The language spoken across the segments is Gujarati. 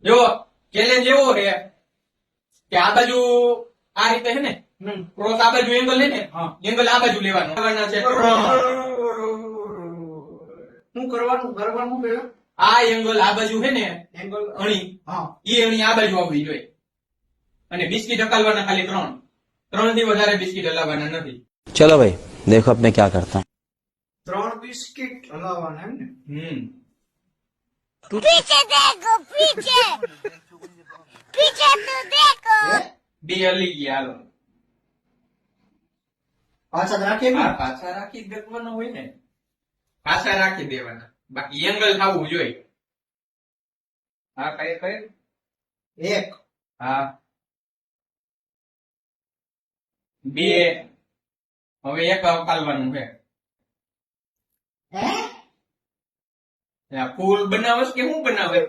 જો ચેલેન્જ એવો છે કે આ બાજુ આ રીતે છે ને ક્રોસ આ બાજુ એંગલ લે ને એંગલ આ બાજુ લેવાનો લેવાના છે શું કરવાનું પેલા આ એંગલ આ બાજુ છે ને એંગલ અણી હા એ અણી આ બાજુ આવવી જોઈએ અને બિસ્કિટ હકાલવાના ખાલી 3 થી વધારે બિસ્કિટ હલાવવાના નથી चलो भाई देखो अब मैं क्या करता हूँ 3 બિસ્કિટ હલાવવાના એમ ને पीछे देखो पीछे पीछे तो देखो બે હલી ગયા હાલો પાછા રાખીએ ને? આ પાછા રાખી દેવાનો હોય ને પાછા રાખી દેવાના બાકી એંગલ થવું જોઈએ હા કઈ એક હા બે હવે એક હકાલવાનું છે આ ફૂલ બનાવસ કે શું બનાવે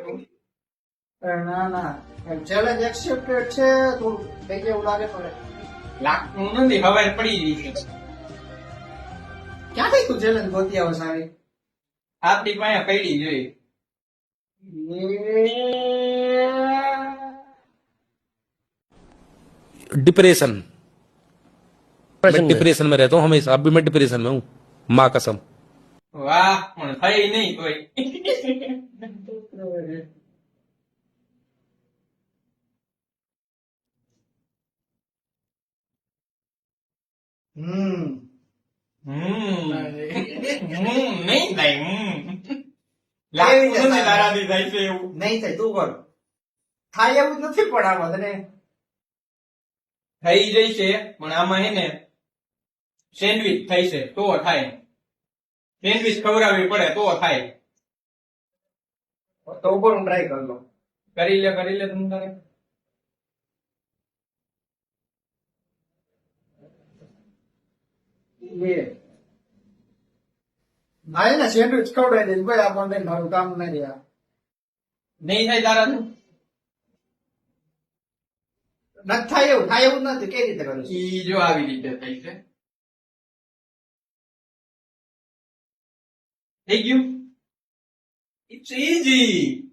ના ચેલેન્જ એક્સેપ્ટેડ છે થોડું થઈ ગયું એવું લાગે પડે લાગતું નથી હવે પડી રહી છે ક્યાંથી તું ચેલેન્જ ગોતી આવે સારી આપણી પાસે પડી જોઈએ डिप्रेशन मैं डिप्रेशन में रहता हूँ हमेशा अभी मैं डिप्रेशन में हूँ माँ कसम વાહ પણ થઈ નહીં કોઈ હમ નહીં થાય લાગતું નથી તારાથી થાય છે એવું નહીં થાય તું કર થાય એવું નથી પણ આમાં તને થઈ જશે પણ આમાં હે ને સેન્ડવિચ થઈ છે તો થાય સેન્ડવિચ ખવડાવવી પડે તો થાય તો ઉપર હું ટ્રાય કરી લઉં કરી લે તમે તારે ના ને સેન્ડવિચ ખવડાવી દઈશ ભાઈ આ પણ મારું કામ નહીં રહ્યા નહીં થાય તારાથી નથી થાય એવું નથી કઈ રીતે કરું ઈ જો આવી રીતે થઈ છે થઈ ગયું ઇટ્સ ઇઝી